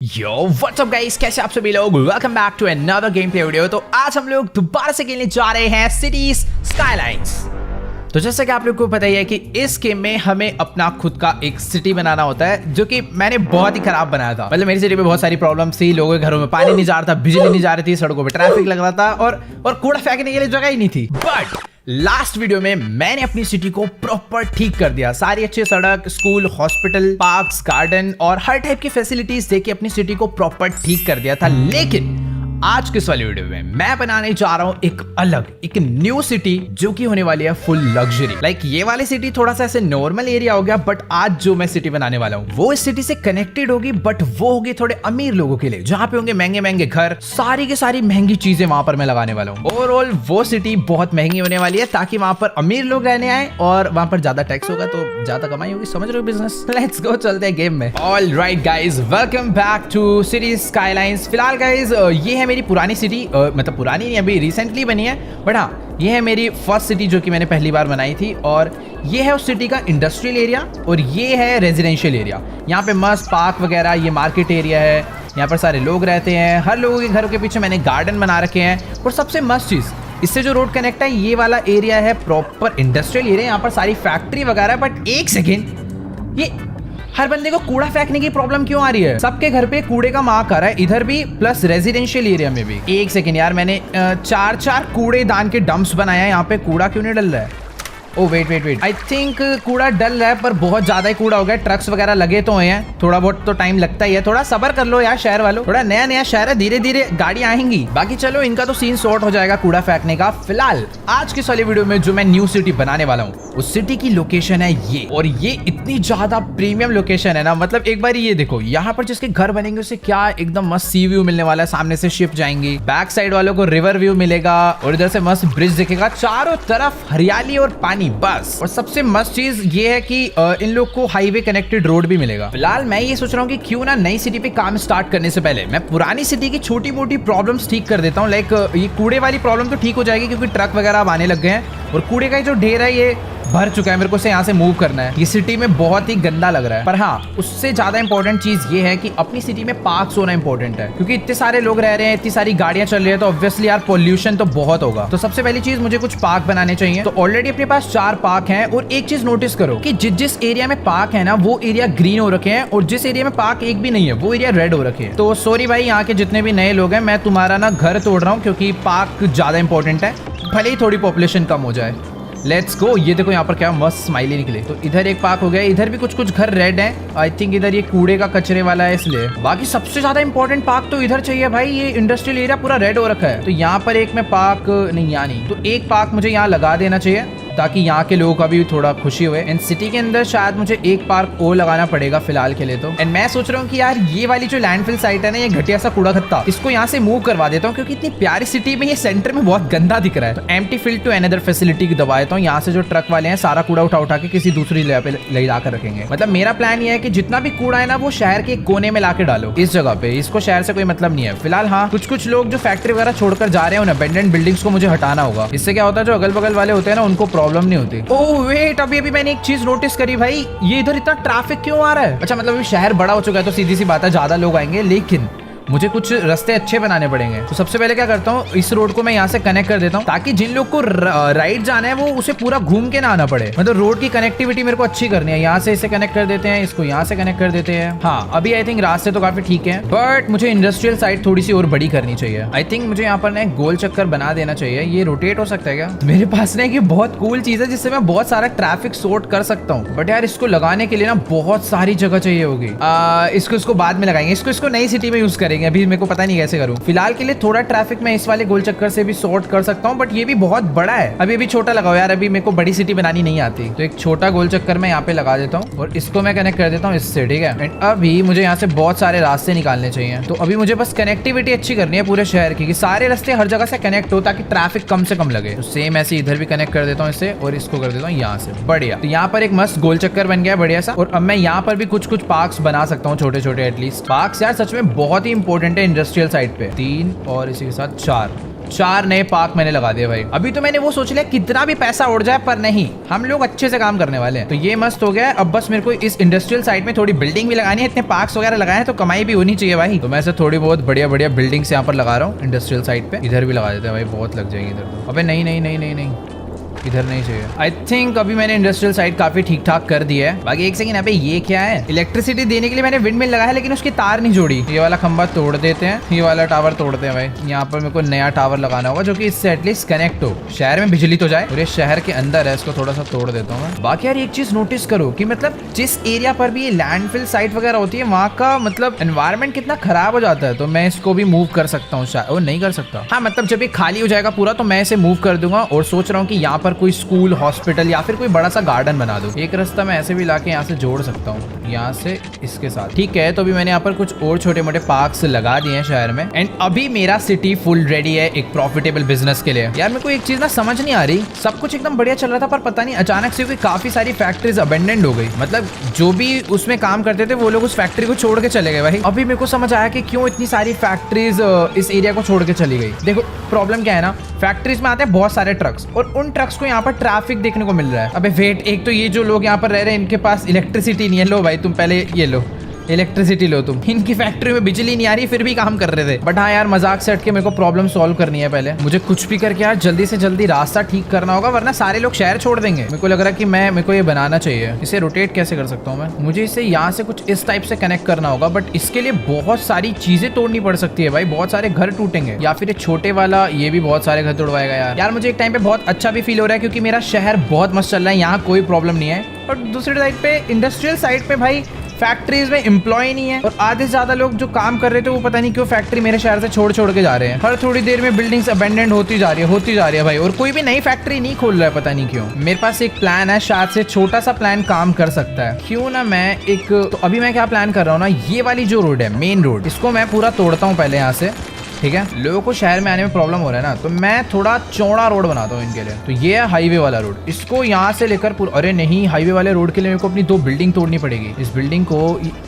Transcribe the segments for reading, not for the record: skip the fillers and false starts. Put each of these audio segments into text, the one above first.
Yo what's up guys, कैसे आप सभी लोग। Welcome back to another game play video. तो आज हम लोग दोबारा से खेलने जा रहे हैं सिटीज स्काईलाइंस। तो जैसा कि आप लोग को पता ही है कि इस गेम में हमें अपना खुद का एक सिटी बनाना होता है, जो कि मैंने बहुत ही खराब बनाया था। मतलब मेरी सिटी में बहुत सारी प्रॉब्लम्स थी, लोगों के घरों में पानी नहीं जा रहा था, बिजली नहीं जा रही थी, सड़कों पे ट्रैफिक लग रहा था और कूड़ा फेंकने के लिए जगह ही नहीं थी। बट लास्ट वीडियो में मैंने अपनी सिटी को प्रॉपर ठीक कर दिया। सारी अच्छी सड़क, स्कूल, हॉस्पिटल, पार्क्स, गार्डन और हर टाइप की फैसिलिटीज देके अपनी सिटी को प्रॉपर ठीक कर दिया था। लेकिन आज के इस वाली वीडियो में मैं बनाने जा रहा हूं एक न्यू सिटी, जो कि होने वाली है फुल लग्जरी। लाइक ये वाली सिटी थोड़ा सा ऐसे नॉर्मल एरिया हो गया, बट आज जो मैं सिटी बनाने वाला हूं वो इस सिटी से कनेक्टेड होगी, बट वो होगी थोड़े अमीर लोगों के लिए, जहां पे होंगे महंगे महंगे घर, सारी की सारी महंगी चीजें वहां पर मैं लगाने वाला हूँ। ओवरऑल वो सिटी बहुत महंगी होने वाली है, ताकि वहां पर अमीर लोग रहने आए और वहां पर ज्यादा टैक्स होगा तो ज्यादा कमाई होगी। समझ रहे हो बिजनेस? लेट्स गो, चलते हैं गेम में। Alright guys, welcome back to cities skylines. फिलहाल गाइस ये है मेरी पुरानी सिटी, मतलब पुरानी नहीं, अभी रिसेंटली बनी है, बट हाँ ये है मेरी फर्स्ट सिटी जो कि मैंने पहली बार बनाई थी। और ये है उस सिटी का इंडस्ट्रियल एरिया और ये है रेजिडेंशियल एरिया। यहाँ पे मस्त पार्क वगैरह, ये मार्केट एरिया है, यहाँ पर सारे लोग रहते हैं। हर लोगों के घरों के पीछे मैंने गार्डन बना रखे हैं। और सबसे मस्त चीज़, इससे जो रोड कनेक्ट है, ये वाला एरिया है प्रॉपर इंडस्ट्रियल एरिया। यहाँ पर सारी फैक्ट्री वगैरह। बट एक सेकेंड, ये हर बंदे को कूड़ा फेंकने की प्रॉब्लम क्यों आ रही है? सबके घर पे कूड़े का मार्क आ रहा है, इधर भी प्लस रेजिडेंशियल एरिया में भी। एक सेकेंड यार, मैंने चार कूड़ेदान के डंप्स बनाया है। यहाँ पे कूड़ा क्यों नहीं डल रहा है? ओ वेट, आई थिंक कूड़ा डल रहा है, पर बहुत ज्यादा ही कूड़ा हो गया। ट्रक्स वगैरह लगे तो हैं, थोड़ा बहुत तो टाइम लगता ही है। थोड़ा सब्र कर लो यार शहर वालों, थोड़ा नया शहर है, धीरे धीरे गाड़ी आएंगी। बाकी चलो, इनका तो सीन सॉर्ट हो जाएगा कूड़ा फेंकने का। फिलहाल आज की वाली वीडियो में जो मैं न्यू सिटी बनाने वाला हूँ, उस सिटी की लोकेशन है ये। और ये इतनी ज्यादा प्रीमियम लोकेशन है ना, मतलब एक बार ये देखो, यहाँ पर जिसके घर बनेंगे उसे क्या एकदम मस्त सी व्यू मिलने वाला है। सामने से शिप जाएंगी, बैक साइड वालों को रिवर व्यू मिलेगा और इधर से मस्त ब्रिज दिखेगा, चारों तरफ हरियाली और पानी बस। और सबसे मस्त चीज ये है कि इन लोग को हाईवे कनेक्टेड रोड भी मिलेगा। फिलहाल मैं ये सोच रहा हूँ कि क्यों ना नई सिटी पे काम स्टार्ट करने से पहले मैं पुरानी सिटी की छोटी मोटी प्रॉब्लम्स ठीक कर देता हूँ। लाइक ये कूड़े वाली प्रॉब्लम तो ठीक हो जाएगी, क्योंकि ट्रक वगैरह अब आने लग गए हैं और कूड़े का जो ढेर है ये भर चुका है। मेरे को यहाँ से मूव करना है, ये सिटी में बहुत ही गंदा लग रहा है। पर हाँ, उससे ज्यादा इंपॉर्टेंट चीज ये है कि अपनी सिटी में पार्क्स होना इंपॉर्टेंट है, क्योंकि इतने सारे लोग रह रहे हैं, इतनी सारी गाड़ियां चल रही है, तो ऑब्वियसली यार पोल्यूशन तो बहुत होगा। तो सबसे पहली चीज, मुझे कुछ पार्क बनाने चाहिए। तो ऑलरेडी अपने पास 4 पार्क हैं। और एक चीज नोटिस करो कि जिस एरिया में पार्क है ना, वो एरिया ग्रीन हो रखे हैं, और जिस एरिया में पार्क एक भी नहीं है वो एरिया रेड हो रखे हैं। तो सॉरी भाई, यहाँ के जितने भी नए लोग हैं, मैं तुम्हारा ना घर तोड़ रहा हूँ, क्योंकि पार्क ज्यादा इंपॉर्टेंट है, भले ही थोड़ी पॉपुलेशन कम हो जाए। Let's go. ये देखो यहाँ पर क्या मस्त स्माइली निकले। तो इधर एक पार्क हो गया, इधर भी कुछ घर रेड है। आई थिंक इधर ये कूड़े का कचरे वाला है इसलिए। बाकी सबसे ज्यादा इंपॉर्टेंट पार्क तो इधर चाहिए भाई, ये इंडस्ट्रियल एरिया पूरा रेड हो रखा है। तो यहाँ पर एक में पार्क नहीं, यहाँ नहीं, तो एक पार्क मुझे यहाँ लगा देना चाहिए, ताकि यहाँ के लोगों का भी थोड़ा खुशी हुए। एंड सिटी के अंदर शायद मुझे एक पार्क और लगाना पड़ेगा फिलहाल के लिए तो। एंड मैं सोच रहा हूँ कि यार ये वाली जो लैंडफिल साइट है ना, ये घटिया सा कूड़ा खत्ता, इसको यहाँ से मूव करवा देता हूँ, क्योंकि इतनी प्यारी सिटी में ये सेंटर में बहुत गंदा दिख रहा है। तो empty field to another facility दबा देता हूँ। यहाँ से जो ट्रक वाले हैं सारा कूड़ा उठा के किसी दूसरी जगह पे ले जाकर रखेंगे। मतलब मेरा प्लान ये है कि जितना भी कूड़ा है ना, वो शहर के कोने में लाके डालो इस जगह पे। इसको शहर से कोई मतलब नहीं है फिलहाल। हाँ, कुछ लोग जो फैक्ट्री वगैरह छोड़कर जा रहे हैं, उन अबेंडेंट बिल्डिंग्स को मुझे हटाना होगा। इससे क्या होता है, जो अगल बगल वाले होते हैं ना, उनको प्रॉब्लम नहीं होती। वेट, अभी मैंने एक चीज नोटिस करी भाई, ये इधर इतना ट्रैफिक क्यों आ रहा है? अच्छा, मतलब शहर बड़ा हो चुका है तो सीधी सी बात है, ज्यादा लोग आएंगे, लेकिन मुझे कुछ रास्ते अच्छे बनाने पड़ेंगे। तो सबसे पहले क्या करता हूँ, इस रोड को मैं यहाँ से कनेक्ट कर देता हूँ, ताकि जिन लोग को राइट जाना है वो उसे पूरा घूम के ना आना पड़े। मतलब रोड की कनेक्टिविटी मेरे को अच्छी करनी है। यहाँ से इसे कनेक्ट कर देते हैं, इसको यहाँ से कनेक्ट कर देते हैं। हाँ, अभी आई थिंक रास्ते तो काफी ठीक है, बट मुझे इंडस्ट्रियल साइड थोड़ी सी और बड़ी करनी चाहिए। आई थिंक मुझे यहाँ पर ना एक गोल चक्कर बना देना चाहिए। ये रोटेट हो सकता है क्या? मेरे पास ना एक बहुत कूल चीज है, जिससे मैं बहुत सारा ट्रैफिक सॉर्ट कर सकता हूँ। बट यार इसको लगाने के लिए ना बहुत सारी जगह चाहिए होगी। इसको बाद में लगाएंगे, इसको नई सिटी में यूज करेंगे। अभी मेरे को पता नहीं कैसे करूं। फिलहाल के लिए थोड़ा ट्रैफिक मैं इस वाले गोल चक्कर से भी सॉर्ट कर सकता हूं, बट ये भी बहुत बड़ा है। अभी छोटा लगाओ यार, अभी मेरे को बड़ी सिटी बनानी नहीं आती। तो एक छोटा गोल चक्कर मैं यहाँ पे लगा देता हूँ और इसको मैं कनेक्ट कर देता हूँ इससे, ठीक है। एंड अभी मुझे यहाँ से बहुत सारे रास्ते निकालने चाहिए। तो अभी मुझे बस कनेक्टिविटी अच्छी करनी है पूरे शहर की, कि सारे रास्ते हर जगह से कनेक्ट हो, ताकि ट्रैफिक कम से कम लगे। तो सेम ऐसे इधर भी कनेक्ट कर देता हूँ इससे, और इसको कर देता हूँ यहाँ से। बढ़िया। तो यहाँ पर एक मस्त गोल चक्कर बन गया बढ़िया सा। और अब मैं यहाँ पर भी कुछ पार्क्स बना सकता हूँ, छोटे एटलीस्ट। पार्क्स यार सच में बहुत ही इंपॉर्टेंट है इंडस्ट्रियल साइड पे। 3 और इसी के साथ 4। 4 नए पार्क मैंने लगा दिए भाई। अभी तो मैंने वो सोच लिया कितना भी पैसा उड़ जाए, पर नहीं, हम लोग अच्छे से काम करने वाले हैं। तो ये मस्त हो गया है। अब बस मेरे को इस इंडस्ट्रियल साइड में थोड़ी बिल्डिंग भी लगानी है। इतने पार्क्स वगैरह लगाए हैं तो कमाई भी होनी चाहिए भाई। तो मैं ऐसे थोड़ी बहुत बढ़िया बढ़िया बिल्डिंग्स यहाँ पर लगा रहा हूँ इंडस्ट्रियल साइड पे। इधर भी लगा देते हैं भाई, बहुत लग जाएंगे इधर तो। अबे नहीं नहीं नहीं नहीं नहीं, इधर नहीं चाहिए। आई थिंक अभी मैंने इंडस्ट्रियल साइड काफी ठीक ठाक कर दिया है। बाकी एक सेकंड, यहाँ पे ये क्या है? इलेक्ट्रिसिटी देने के लिए मैंने विंड मिल लगाया है, लेकिन उसकी तार नहीं जोड़ी। ये वाला खंबा तोड़ देते हैं, ये वाला टावर तोड़ते हैं भाई। यहाँ पर मेरे को नया टावर लगाना होगा जो कि इससे एटलीस्ट कनेक्ट हो, शहर में बिजली तो जाए। और ये शहर के अंदर है, इसको थोड़ा सा तोड़ देता हूँ मैं। बाकी यार एक चीज नोटिस करो कि मतलब जिस एरिया पर भी ये लैंडफिल साइट वगैरह होती है, वहाँ का मतलब एनवायरमेंट कितना खराब हो जाता है। तो मैं इसको भी मूव कर सकता हूँ शायद, और नहीं कर सकता। हाँ मतलब जब ये खाली हो जाएगा पूरा तो मैं इसे मूव कर दूंगा। और सोच रहा हूँ कि यहाँ पर कोई स्कूल, हॉस्पिटल या फिर कोई बड़ा सा गार्डन बना दूं। एक रास्ता मैं ऐसे भी लाके यहाँ से जोड़ सकता हूँ, यहाँ से इसके साथ। ठीक है, तो अभी मैंने यहाँ पर कुछ और छोटे मोटे पार्क्स लगा दिए हैं शहर में। एंड अभी मेरा सिटी फुल रेडी है एक प्रॉफिटेबल बिजनेस के लिए। यार मेरे को एक चीज ना समझ नहीं आ रही, सब कुछ एकदम बढ़िया चल रहा था, पर पता नहीं अचानक से कोई काफी सारी फैक्ट्रीज अबेंडेंड हो गई। मतलब जो भी उसमें काम करते थे वो लोग उस फैक्ट्री को छोड़ के चले गए भाई। अभी मेरे को समझ आया कि क्यों इतनी सारी फैक्ट्रीज इस एरिया को छोड़ के चली गई। देखो प्रॉब्लम क्या है ना, फैक्ट्रीज में आते हैं बहुत सारे ट्रक्स, और उन ट्रक्स को यहाँ पर ट्रैफिक देखने को मिल रहा है। अबे वेट, एक तो ये जो लोग यहाँ पर रह रहे हैं इनके पास इलेक्ट्रिसिटी नहीं है। लो भाई तुम पहले ये लो, इलेक्ट्रिसिटी लो तुम। इनकी फैक्ट्री में बिजली नहीं आ रही फिर भी काम कर रहे थे। बट हाँ यार मजाक से हट के मेरे को प्रॉब्लम सॉल्व करनी है। पहले मुझे कुछ भी करके यार जल्दी से जल्दी रास्ता ठीक करना होगा, वरना सारे लोग शहर छोड़ देंगे। मेरे को लग रहा है कि मेरे को ये बनाना चाहिए। इसे रोटेट कैसे कर सकता हूँ मैं? मुझे इसे यहाँ से कुछ इस टाइप से कनेक्ट करना होगा, बट इसके लिए बहुत सारी चीजें तोड़नी पड़ सकती है भाई। बहुत सारे घर टूटेंगे, या फिर ये छोटे वाला ये भी बहुत सारे घर तोड़वाएगा यार। मुझे एक टाइम पे बहुत अच्छा भी फील हो रहा है क्योंकि मेरा शहर बहुत मस्त चल रहा है, यहाँ कोई प्रॉब्लम नहीं है। और दूसरी साइड पे इंडस्ट्रियल साइड पे भाई फैक्ट्रीज में एम्प्लॉय नहीं है, और आधे से ज्यादा लोग जो काम कर रहे थे वो पता नहीं क्यों फैक्ट्री मेरे शहर से छोड़ के जा रहे हैं। हर थोड़ी देर में बिल्डिंग्स अबेंडेंड होती जा रही है भाई, और कोई भी नई फैक्ट्री नहीं खोल रहा है, पता नहीं क्यों। मेरे पास एक प्लान है, शायद से छोटा सा प्लान काम कर सकता है। क्यों ना मैं एक, तो अभी मैं क्या प्लान कर रहा हूँ ना, ये वाली जो रोड है मेन रोड, इसको मैं पूरा तोड़ता हूँ पहले यहाँ से। ठीक है, लोगों को शहर में आने में प्रॉब्लम हो रहा है ना, तो मैं थोड़ा चौड़ा रोड बनाता हूँ इनके लिए। तो ये है हाईवे वाला रोड, इसको यहाँ से लेकर अरे नहीं, हाईवे वाले रोड के लिए मेरे को अपनी 2 बिल्डिंग तोड़नी पड़ेगी। इस बिल्डिंग को,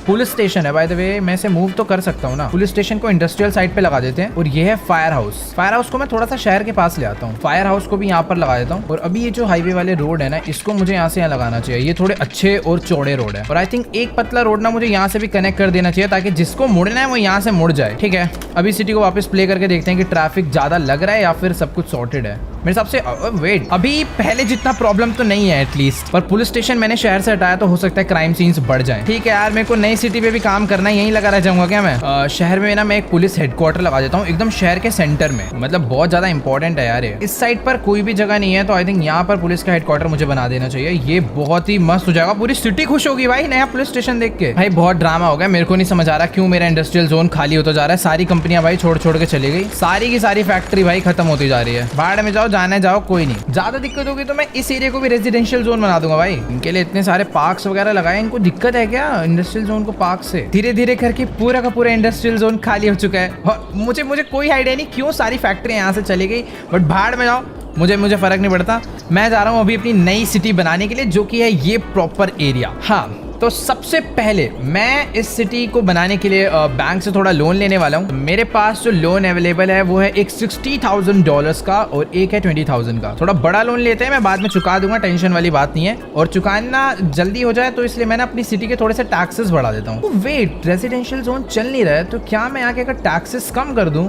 पुलिस स्टेशन है बाय द वे, मैं इसे मूव तो कर सकता हूँ ना। पुलिस स्टेशन को इंडस्ट्रियल साइड पे लगा देते हैं। और ये है फायर हाउस। फायर हाउस को मैं थोड़ा सा शहर के पास ले आता हूँ, फायर हाउस को भी यहाँ पर लगा देता हूँ। और अभी ये जो हाईवे वाले रोड है ना, इसको मुझे यहाँ से यहाँ लगाना चाहिए। ये थोड़े अच्छे और चौड़े रोड है, और आई थिंक एक पतला रोड ना मुझे यहाँ से भी कनेक्ट कर देना चाहिए, ताकि जिसको मुड़ना है वो यहाँ से मुड़ जाए। ठीक है, अभी सिटी को वापस प्ले करके देखते हैं कि ट्रैफिक ज्यादा लग रहा है या फिर सब कुछ सॉर्टेड है। मेरे हिसाब से वेट, अभी पहले जितना प्रॉब्लम तो नहीं है एटलीस्ट, पर पुलिस स्टेशन मैंने शहर से हटाया तो हो सकता है क्राइम सीन्स बढ़ जाए। ठीक है यार, मेरे को नई सिटी पे भी काम करना है, यहीं लगा रह जाऊंगा क्या मैं? शहर में ना मैं एक पुलिस हेडक्वार्टर लगा देता हूँ एकदम शहर के सेंटर में। मतलब बहुत ज्यादा इंपॉर्टेंट है यार ये। इस साइड पर कोई भी जगह नहीं है, तो आई थिंक यहाँ पर पुलिस का हेडक्वार्टर मुझे बना देना चाहिए। ये बहुत ही मस्त हो जाएगा, पूरी सिटी खुश होगी भाई नया पुलिस स्टेशन देख के। भाई बहुत ड्रामा हो गया, मेरे को नहीं समझ आ रहा क्यों मेरा इंडस्ट्रियल जोन खाली होता जा रहा है। सारी कंपनियां भाई छोड़ के चली गई, सारी की सारी फैक्ट्री भाई खत्म होती जा रही है। भाड़ में जाओ, जाने जाओ, कोई नहीं। ज्यादा दिक्कत होगी तो मैं इस एरिया को भी रेजिडेंशियल जोन बना दूंगा भाई। इनके लिए इतने सारे पार्क्स वगैरह लगाए, इनको दिक्कत है क्या इंडस्ट्रियल जोन को पार्क से? धीरे धीरे करके पूरा का पूरा इंडस्ट्रियल जोन खाली हो चुका है। मुझे कोई आइडिया नहीं क्यों सारी फैक्ट्रियां यहाँ से चली गई, बट भाड़ में जाओ, मुझे फर्क नहीं पड़ता। मैं जा रहा हूँ अभी अपनी नई सिटी बनाने के लिए, जो कि है ये प्रॉपर एरिया। हाँ, तो सबसे पहले मैं इस सिटी को बनाने के लिए बैंक से थोड़ा लोन लेने वाला हूँ। मेरे पास जो लोन अवेलेबल है वो है एक $60,000 का और एक है 20,000 का। थोड़ा बड़ा लोन लेते हैं, मैं बाद में चुका दूंगा, टेंशन वाली बात नहीं है। और चुकाना जल्दी हो जाए तो इसलिए मैंने अपनी सिटी के थोड़े से टैक्सेस बढ़ा देता हूँ। वेट, रेजिडेंशियल जोन चल नहीं रहा है, तो क्या मैं आके अगर टैक्सेस कम कर दूं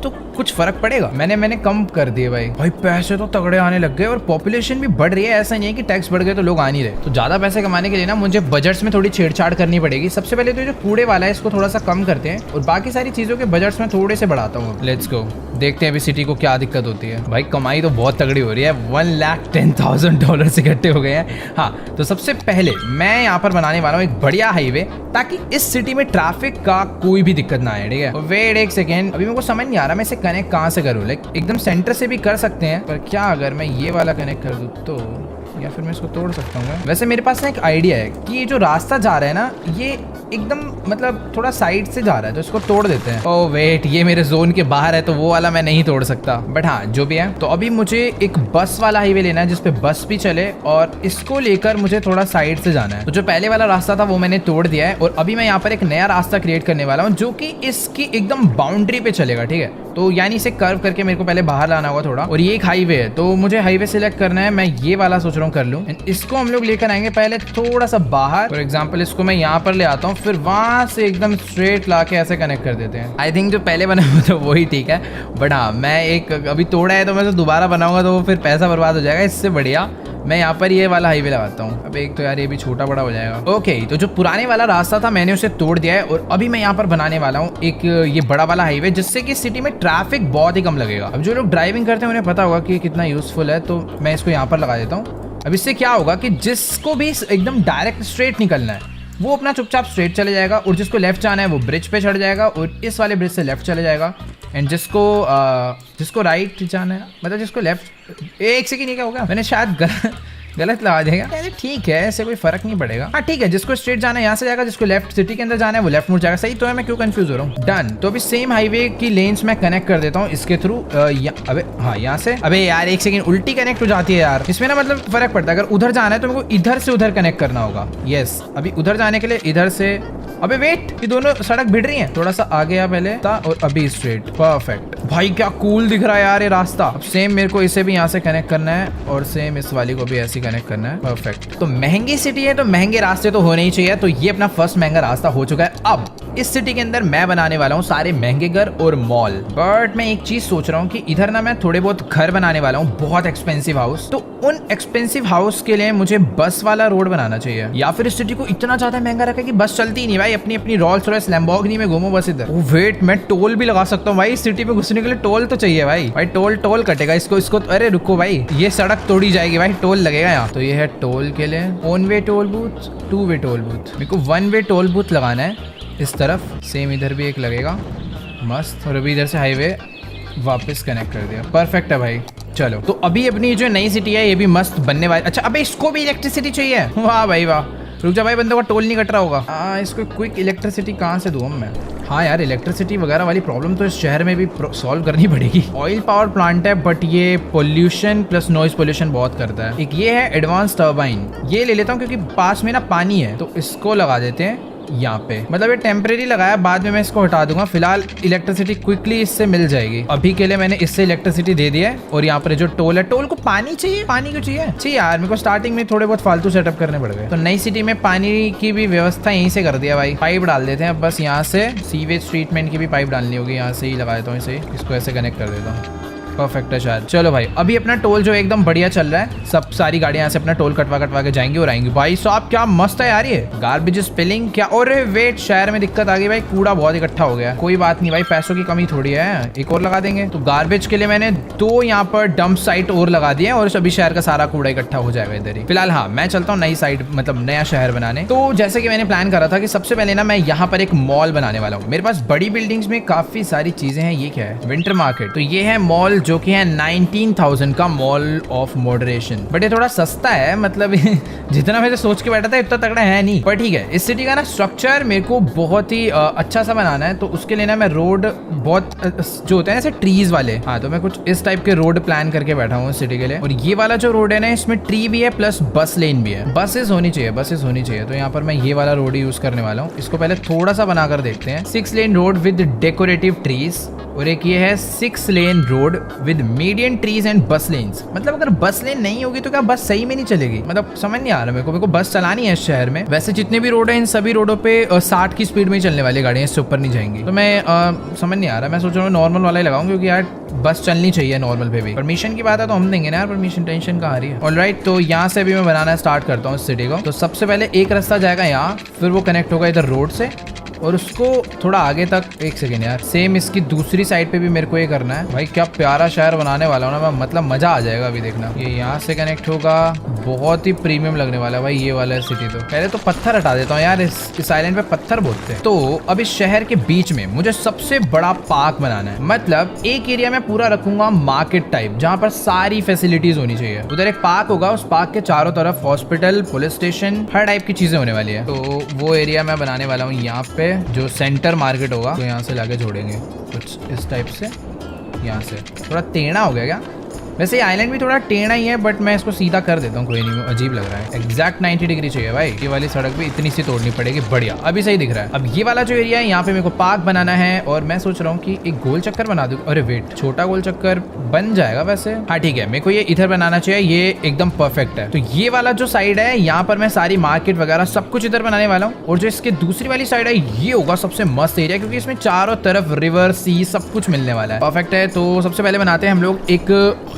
तो कुछ फर्क पड़ेगा? मैंने कम कर दिए भाई पैसे तो तगड़े आने लग गए, और पॉपुलेशन भी बढ़ रही है। ऐसा नहीं है कि टैक्स बढ़ गए तो लोग आ नहीं रहे। तो ज्यादा पैसे कमाने के लिए ना मुझे बजट्स में थोड़ी छेड़छाड़ करनी पड़ेगी। सबसे पहले तो जो कूड़े वाला है इसको थोड़ा सा कम करते हैं, और बाकी सारी चीजों के बजट्स में थोड़े से बढ़ाता हूँ। लेट्स गो, देखते हैं अभी सिटी को क्या दिक्कत होती है। भाई कमाई तो बहुत तगड़ी हो रही है, $110,000 इकट्ठे हो गए हैं। हाँ, तो सबसे पहले मैं यहाँ पर बनाने वाला हूँ एक बढ़िया हाईवे, ताकि इस सिटी में ट्रैफिक का कोई भी दिक्कत ना आए। ठीक है, वेट एक सेकेंड, अभी मेरे को समझ नहीं आ रहा मैं इसे कनेक्ट कहाँ से करूँ। लाइक एकदम सेंटर से भी कर सकते हैं, पर क्या अगर मैं ये वाला कनेक्ट कर दूँ तो, या फिर मैं इसको तोड़ सकता हूँ। वैसे मेरे पास ना एक आइडिया है कि ये जो रास्ता जा रहा है ना, ये एकदम मतलब थोड़ा साइड से जा रहा है, तो इसको तोड़ देते हैं। ओह वेट, ये मेरे जोन के बाहर है तो वो वाला मैं नहीं तोड़ सकता, बट हाँ जो भी है। तो अभी मुझे एक बस वाला हाईवे लेना है जिसपे बस भी चले, और इसको लेकर मुझे थोड़ा साइड से जाना है। तो जो पहले वाला रास्ता था वो मैंने तोड़ दिया है, और अभी मैं यहाँ पर एक नया रास्ता क्रिएट करने वाला हूँ जो कि इसकी एकदम बाउंड्री पे चलेगा, ठीक है। तो यानी इसे कर्व करके मेरे को पहले बाहर लाना होगा थोड़ा, और ये एक हाईवे है तो मुझे हाईवे सिलेक्ट करना है। मैं ये वाला सोच रहा हूँ कर लूँ। इसको हम लोग लेकर आएंगे पहले थोड़ा सा बाहर, फॉर एग्जाम्पल इसको मैं यहाँ पर ले आता हूँ, फिर वहां से एकदम स्ट्रेट ला के ऐसे कनेक्ट कर देते हैं। आई थिंक जो पहले बना हुआ था वही ठीक है, बट हाँ मैं एक अभी तोड़ा है तो मैं दोबारा बनाऊंगा तो वो फिर पैसा बर्बाद हो जाएगा। इससे बढ़िया मैं यहाँ पर ये वाला हाईवे लगाता हूँ। अब एक तो यार ये भी छोटा बड़ा हो जाएगा। ओके, तो जो पुराने वाला रास्ता था मैंने उसे तोड़ दिया है, और अभी मैं यहाँ पर बनाने वाला हूँ एक ये बड़ा वाला हाईवे, जिससे कि सिटी में ट्रैफिक बहुत ही कम लगेगा। अब जो लोग ड्राइविंग करते हैं उन्हें पता होगा कि कितना यूजफुल है, तो मैं इसको यहाँ पर लगा देता हूँ। अब इससे क्या होगा कि जिसको भी एकदम डायरेक्ट स्ट्रेट निकलना है वो अपना चुपचाप स्ट्रेट चले जाएगा, और जिसको लेफ्ट जाना है वो ब्रिज पे चढ़ जाएगा और इस वाले ब्रिज से लेफ्ट चले जाएगा। एंड जिसको राइट जाना है, मतलब जिसको लेफ्ट, एक सेकंड ये क्या होगा, मैंने शायद गलत लगा देगा। ठीक है, ऐसे कोई फर्क नहीं पड़ेगा। हाँ ठीक है, जिसको स्ट्रेट जाना है यहाँ से जाएगा, जिसको लेफ्ट सिटी के अंदर जाना है वो लेफ्ट मुड़ जाएगा। सही तो है, मैं क्यों कंफ्यूज हो रहा हूँ। डन। तो अभी सेम हाईवे की लेन्स मैं कनेक्ट कर देता हूँ इसके थ्रू। अबे हाँ यहाँ से, अबे यार एक सेकंड, उल्टी कनेक्ट हो जाती है यार इसमें ना, मतलब फर्क पड़ता है। अगर उधर जाना है तो मेरे को इधर से उधर कनेक्ट करना होगा। यस, अभी उधर जाने के लिए इधर से, अबे वेट, ये दोनों सड़क भिड़ रही हैं। थोड़ा सा आगे या पहले था और अभी स्ट्रेट। परफेक्ट भाई, क्या कूल दिख रहा है यार ये रास्ता। अब सेम मेरे को इसे भी यहाँ से कनेक्ट करना है, और सेम इस वाली को भी ऐसे ही कनेक्ट करना है। परफेक्ट। तो महंगी सिटी है तो महंगे रास्ते तो होने ही चाहिए। तो ये अपना फर्स्ट महंगा रास्ता हो चुका है। अब इस सिटी के अंदर मैं बनाने वाला हूँ सारे महंगे घर और मॉल। बट मैं एक चीज सोच रहा हूँ कि इधर ना मैं थोड़े बहुत घर बनाने वाला हूँ, बहुत एक्सपेंसिव हाउस। तो उन एक्सपेंसिव हाउस के लिए मुझे बस वाला रोड बनाना चाहिए, या फिर इस सिटी को इतना ज्यादा महंगा रखा कि बस चलती ही नहीं भाई। अपनी अपनी रोल्स रॉयस लैम्बोर्गिनी में घूमो बस इधर। वेट, मैं टोल भी लगा सकता हूँ भाई। इस सिटी में घुसने के लिए टोल तो चाहिए भाई टोल कटेगा इसको। अरे रुको भाई, ये सड़क तोड़ी जाएगी भाई, टोल लगेगा यहाँ। तो ये है टोल के लिए one way toll booth, two way toll booth. मेरे को वन वे टोल बूथ लगाना है इस तरफ, सेम इधर भी एक लगेगा, मस्त। और अभी इधर से हाईवे वापस कनेक्ट कर दिया। परफेक्ट है भाई। चलो, तो अभी अपनी जो नई सिटी है ये भी मस्त बनने वाली। अच्छा, अबे इसको भी इलेक्ट्रिसिटी चाहिए। वाह भाई वाह। रुक जा भाई, बंदे का टोल नहीं कट रहा होगा। इसको क्विक इलेक्ट्रिसिटी कहाँ से दूँ मैं। हाँ यार, इलेक्ट्रिसिटी वगैरह वाली प्रॉब्लम तो इस शहर में भी सॉल्व करनी पड़ेगी। ऑयल पावर प्लांट है, बट ये पोल्यूशन प्लस नॉइज पोल्यूशन बहुत करता है। एक ये है एडवांस टर्बाइन, ये ले लेता हूँ क्योंकि पास में ना पानी है, तो इसको लगा देते हैं यहाँ पे। मतलब ये टेम्परेरी लगाया, बाद में मैं इसको हटा दूंगा। फिलहाल इलेक्ट्रिसिटी क्विकली इससे मिल जाएगी। अभी के लिए मैंने इससे इलेक्ट्रिसिटी दे दी है। और यहाँ पर जो टोल है, टोल को पानी चाहिए। पानी क्यों चाहिए यार, मेरे को स्टार्टिंग में थोड़े बहुत फालतू सेटअप करने पड़ गए। तो नई सिटी में पानी की भी व्यवस्था यहीं से कर दिया भाई। पाइप डाल देते हैं बस, यहाँ से सीवेज ट्रीटमेंट की भी पाइप डालनी होगी। यहाँ से ही लगा देता हूँ इसे, इसको ऐसे कनेक्ट कर देता हूँ। परफेक्ट है शायद। चलो भाई, अभी अपना टोल जो एकदम बढ़िया चल रहा है। सब सारी गाड़ियां यहाँ से अपना टोल कटवा के जाएंगी और आएंगी। भाई साहब क्या मस्त है यार ये। गार्बेज स्पिलिंग क्या, और वेट, शहर में दिक्कत आ गई भाई, कूड़ा बहुत इकट्ठा हो गया। कोई बात नहीं भाई, पैसों की कमी थोड़ी है, एक और लगा देंगे। तो गार्बेज के लिए मैंने 2 यहाँ पर डंप साइट और लगा दिए, और सभी शहर का सारा कूड़ा इकट्ठा हो जाएगा इधर ही। फिलहाल हाँ, मैं चलता हूँ नई साइड, मतलब नया शहर बनाने। तो जैसे कि मैंने प्लान करा था कि सबसे पहले ना मैं यहाँ पर एक मॉल बनाने वाला हूँ। मेरे पास बड़ी बिल्डिंग्स में काफी सारी चीजें हैं। ये क्या है, विंटर मार्केट। तो ये है मॉल जो कि है 19,000 का मॉल ऑफ मॉडरेशन। बट ये थोड़ा सस्ता है, मतलब जितना मैं सोच के बैठा था इतना तगड़ा है नहीं, पर ठीक है। इस सिटी का ना स्ट्रक्चर मेरे को बहुत ही अच्छा सा बनाना है। तो उसके लिए ना मैं रोड बहुत जो होते हैं ऐसे ट्रीज वाले, हाँ, तो मैं कुछ इस टाइप के रोड प्लान करके बैठा हूँ सिटी के लिए। और ये वाला जो रोड है ना, इसमें ट्री भी है प्लस बस लेन भी है। बसेस होनी चाहिए। तो यहाँ पर मैं ये वाला रोड यूज करने वाला हूँ। इसको पहले थोड़ा सा बनाकर देखते हैं। 6 lane road with decorative trees, और एक ये है 6 lane road with medium trees and बस लेन्स। मतलब अगर बस लेन नहीं होगी तो क्या बस सही में नहीं चलेगी, मतलब समझ नहीं आ रहा मेरे को बस चलानी है इस शहर में। वैसे जितने भी रोड है इन सभी रोडों पे 60 की स्पीड में ही चलने वाली गाड़ियां, इससे ऊपर नहीं जाएंगी। तो मैं समझ नहीं आ रहा, मैं सोच रहा हूँ नॉर्मल वाला ही लगाऊं, क्योंकि यार बस चलनी चाहिए नॉर्मल पे भी। परमिशन की बात है तो हम देंगे ना यार, परमिशन टेंशन कहाँ आ रही है। ऑलराइट, तो यहाँ से भी मैं बनाना स्टार्ट करता हूँ इस सिटी को। तो सबसे पहले एक रास्ता जाएगा यहाँ, फिर वो कनेक्ट होगा इधर रोड से, और उसको थोड़ा आगे तक, एक सेकेंड यार, सेम इसकी दूसरी साइड पे भी मेरे को ये करना है। भाई क्या प्यारा शहर बनाने वाला हूँ ना मैं, मतलब मजा आ जाएगा अभी देखना। ये यहाँ से कनेक्ट होगा, बहुत ही प्रीमियम लगने वाला है भाई ये वाला सिटी। तो पहले तो पत्थर हटा देता हूँ यार, इस आइलैंड पे पत्थर बहुत थे। तो अब इस शहर के बीच में मुझे सबसे बड़ा पार्क बनाना है। मतलब एक एरिया में पूरा रखूंगा मार्केट टाइप, जहाँ पर सारी फैसिलिटीज होनी चाहिए। उधर एक पार्क होगा, उस पार्क के चारों तरफ हॉस्पिटल, पुलिस स्टेशन, हर टाइप की चीजें होने वाली है। तो वो एरिया मैं बनाने वाला हूँ यहाँ पे, जो सेंटर मार्केट होगा। तो यहाँ से लाके जोड़ेंगे कुछ इस टाइप से। यहाँ से थोड़ा टेढ़ा हो गया क्या? वैसे ये आइलैंड भी थोड़ा टेढ़ा ही है, बट मैं इसको सीधा कर देता हूँ, कोई नहीं, अजीब लग रहा है। एग्जैक्ट 90 डिग्री चाहिए भाई। ये वाली सड़क भी इतनी सी तोड़नी पड़ेगी, बढ़िया, अभी सही दिख रहा है। अब ये वाला जो एरिया है, यहाँ पे मेरे को पार्क बनाना है, और मैं सोच रहा हूँ कि एक गोल चक्कर बना दूँ। अरे वेट, छोटा गोल चक्कर बन जाएगा वैसे। हाँ ठीक है, मेरे को ये इधर बनाना चाहिए, ये एकदम परफेक्ट है। तो ये वाला जो साइड है, यहाँ पर मैं सारी मार्केट वगैरह सब कुछ इधर बनाने वाला हूँ। और जो इसके दूसरी वाली साइड है, ये होगा सबसे मस्त एरिया, क्योंकि इसमें चारों तरफ रिवर, सी सब कुछ मिलने वाला है। परफेक्ट है। तो सबसे पहले बनाते हैं हम लोग एक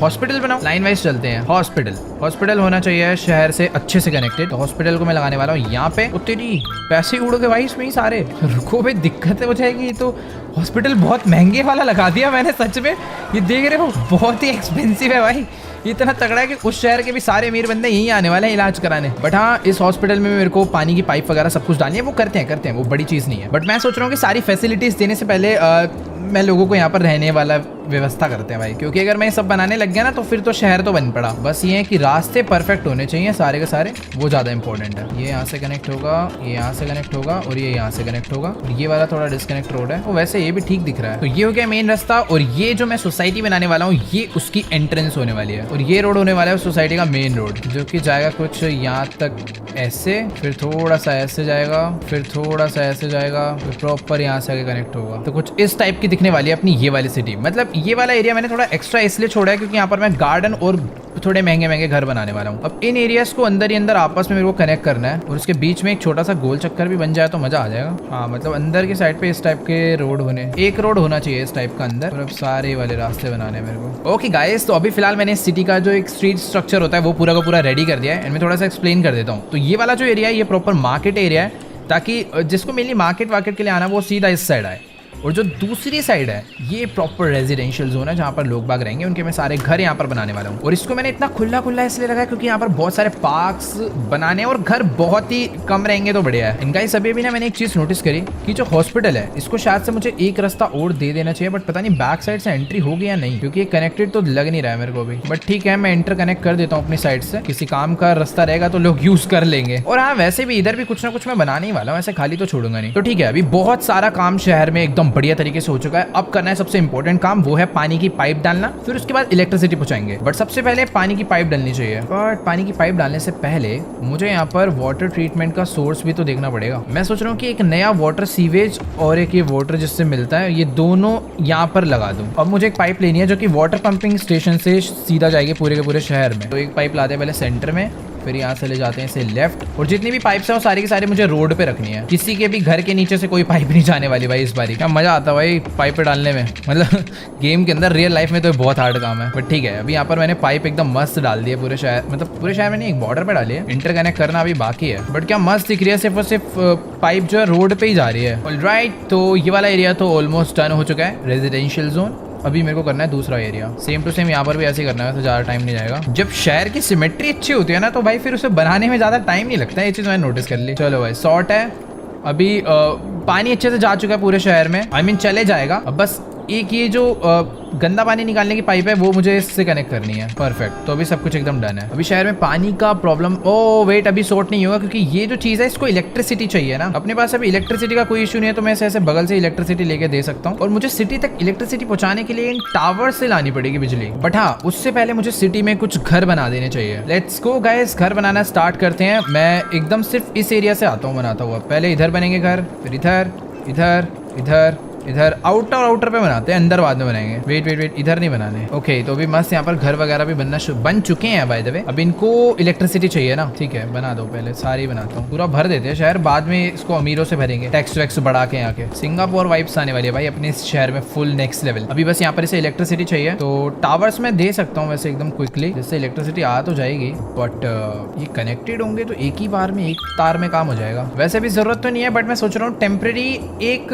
हॉस्पिटल बनाओ, लाइन चलते हैं। हॉस्पिटल होना चाहिए शहर से अच्छे से कनेक्टेड। तो हॉस्पिटल को मैं लगाने वाला हूँ यहाँ पे। तेरी पैसे उड़ गए भाई इसमें ही सारे। रुको भाई, दिक्कत हो जाएगी। तो हॉस्पिटल बहुत महंगे वाला लगा दिया मैंने, सच में। ये देख रहे हो, बहुत ही एक्सपेंसिव है भाई। इतना तगड़ा है कि उस शहर के भी सारे अमीर बंदे यहीं आने वाले हैं इलाज कराने। बट हाँ, इस हॉस्पिटल में मेरे को पानी की पाइप वगैरह सब कुछ डालनी है। वो करते हैं, वो बड़ी चीज नहीं है। बट मैं सोच रहा हूँ कि सारी फैसिलिटीज देने से पहले मैं लोगों को यहाँ पर रहने वाला व्यवस्था करते हैं भाई, क्योंकि अगर मैं ये सब बनाने लग गया ना, तो फिर तो शहर तो बन पड़ा। बस ये है कि रास्ते परफेक्ट होने चाहिए सारे के सारे, वो ज्यादा इंपॉर्टेंट है। ये यहाँ से कनेक्ट होगा, ये यहाँ से कनेक्ट होगा, और ये यहाँ से कनेक्ट होगा। और ये वाला थोड़ा डिस्कनेक्ट रोड है, तो वैसे ये भी ठीक दिख रहा है। तो ये हो गया मेन रास्ता। और ये जो मैं सोसाइटी बनाने वाला हूँ, ये उसकी एंट्रेंस होने वाली है। और ये रोड होने वाला है सोसाइटी का मेन रोड, जो कि जाएगा कुछ यहाँ तक ऐसे, फिर थोड़ा सा ऐसे जाएगा, फिर थोड़ा सा ऐसे जाएगा, फिर प्रॉपर यहाँ से आगे कनेक्ट होगा। तो कुछ इस टाइप की दिखने वाली है अपनी ये वाली सिटी। मतलब ये वाला एरिया मैंने थोड़ा एक्स्ट्रा इसलिए छोड़ा है, क्योंकि यहाँ पर मैं गार्डन और थोड़े महंगे महंगे घर बनाने वाला हूँ। अब इन एरियाज को अंदर ही अंदर आपस में मेरे को कनेक्ट करना है, और उसके बीच में एक छोटा सा गोल चक्कर भी बन जाए तो मजा आ जाएगा। हाँ, मतलब अंदर की साइड पे इस टाइप के रोड होने, एक रोड होना चाहिए इस टाइप का अंदर, और अब सारे वाले रास्ते बनाने हैं मेरे को। ओके गाइस, तो अभी फिलहाल मैंने इस सिटी का जो एक स्ट्रीट स्ट्रक्चर होता है वो पूरा का पूरा रेडी कर दिया है। इनमें थोड़ा सा एक्सप्लेन कर देता हूँ। तो ये वाला जो एरिया है, ये प्रॉपर मार्केट एरिया है, ताकि जिसको मेनली मार्केट वार्केट के लिए आना, वो सीधा इस साइड आए। और जो दूसरी साइड है, ये प्रॉपर रेजिडेंशियल जोन है, जहाँ पर लोग बाग रहेंगे। उनके मैं सारे घर यहाँ पर बनाने वाला हूँ। और इसको मैंने इतना खुला खुला इसलिए लगा क्योंकि यहाँ पर बहुत सारे पार्क्स बनाने, और घर बहुत ही कम रहेंगे तो बढ़िया है। इनका ही सभी भी ना, मैंने एक चीज नोटिस करी कि जो हॉस्पिटल है, इसको शायद से मुझे एक रास्ता और दे देना चाहिए, बट पता नहीं बैक साइड से एंट्री होगी या नहीं, क्योंकि कनेक्टेड तो लग नहीं रहा है मेरे को भी। बट ठीक है, मैं इंटर कनेक्ट कर देता हूँ अपनी साइड से, किसी काम का रास्ता रहेगा तो लोग यूज कर लेंगे। और हाँ, वैसे भी इधर भी कुछ ना कुछ मैं बनाने ही वाला हूँ, ऐसे खाली तो छोड़ूंगा नहीं। तो ठीक है, अभी बहुत सारा काम शहर में एकदम बढ़िया तरीके से हो चुका है। अब करना है सबसे इंपॉर्टेंट काम, वो है पानी की पाइप डालना। फिर उसके बाद इलेक्ट्रिसिटी पहुंचाएंगे, बट सबसे पहले पानी की पाइप डालनी चाहिए। बट पानी की पाइप डालने से पहले मुझे यहाँ पर वाटर ट्रीटमेंट का सोर्स भी तो देखना पड़ेगा। मैं सोच रहा हूँ कि एक नया वाटर सीवेज और एक ये वाटर जिससे मिलता है, ये दोनों यहाँ पर लगा दूं। अब मुझे एक पाइप लेनी है जो कि वाटर पंपिंग स्टेशन से सीधा जाएगी पूरे के पूरे शहर में। तो एक पाइप लाते हैं पहले सेंटर में, फिर यहाँ से ले जाते हैं इसे लेफ्ट, और जितनी भी पाइप्स हैं वो सारी की सारी मुझे रोड पे रखनी है। किसी के भी घर के नीचे से कोई पाइप नहीं जाने वाली भाई इस बारी। क्या मजा आता है भाई पाइप पे डालने में, मतलब गेम के अंदर, रियल लाइफ में तो बहुत हार्ड काम है। बट ठीक है, अभी यहाँ पर मैंने पाइप एकदम मस्त डाल दी है पूरे शहर, मतलब पूरे शहर में नहीं, एक बॉर्डर पे डाली है। इंटरकनेक्ट करना अभी बाकी है, बट क्या मस्त दिख रही है, सिर्फ और सिर्फ पाइप जो है रोड पे ही जा रही है। ऑलराइट, तो ये वाला एरिया तो ऑलमोस्ट डन हो चुका है, रेजिडेंशियल जोन। अभी मेरे को करना है दूसरा एरिया, सेम टू सेम यहाँ पर भी ऐसे ही करना है, तो ज़्यादा टाइम नहीं जाएगा। जब शहर की सिमेट्री अच्छी होती है ना, तो भाई फिर उसे बनाने में ज़्यादा टाइम नहीं लगता है, ये चीज़ मैंने नोटिस कर ली। चलो भाई, शॉर्ट है। अभी पानी अच्छे से जा चुका है पूरे शहर में, आई मीन चले जाएगा। अब बस एक ये जो गंदा पानी निकालने की पाइप है, वो मुझे इससे कनेक्ट करनी है। परफेक्ट, तो अभी सब कुछ एकदम डन है। अभी शहर में पानी का प्रॉब्लम, ओ वेट, अभी सॉर्ट नहीं होगा, क्योंकि ये जो चीज है इसको इलेक्ट्रिसिटी चाहिए ना। अपने पास अभी इलेक्ट्रिसिटी का कोई इशू नहीं है, तो मैं ऐसे बगल से इलेक्ट्रिसिटी लेके दे सकता हूँ। और मुझे सिटी तक इलेक्ट्रिसिटी पहुंचाने के लिए इन टावर से लानी पड़ेगी बिजली। बट हाँ, उससे पहले मुझे सिटी में कुछ घर बना देने चाहिए। लेट्स गो गाइस, घर बनाना स्टार्ट करते हैं। मैं एकदम सिर्फ इस एरिया से आता हूँ बनाता हुआ। पहले इधर बनेंगे घर, फिर इधर, इधर, इधर, इधर आउटर पे बनाते हैं, अंदर बाद में बनाएंगे। वेट इधर नहीं बनाने। ओके, तो अभी मस्त यहाँ पर घर वगैरह भी बन चुके हैं बाय द वे। अब इनको इलेक्ट्रिसिटी चाहिए ना, ठीक है बना दो, पहले सारी बनाता हूँ। पूरा भर देते हैं शहर, बाद में इसको अमीरों से भरेंगे, टैक्स वैक्स बढ़ा के। यहाँ के सिंगापुर वाइब्स आने वाली है भाई अपने इस शहर में, फुल नेक्स्ट लेवल। अभी बस यहाँ पर इसे इलेक्ट्रिसिटी चाहिए, तो टावर्स में दे सकता हूँ वैसे एकदम क्विकली, जिससे इलेक्ट्रिसिटी आ तो जाएगी। बट ये कनेक्टेड होंगे तो एक ही बार में एक तार में काम हो जाएगा। वैसे भी जरूरत तो नहीं है, बट मैं सोच रहा हूँ टेम्परेरी एक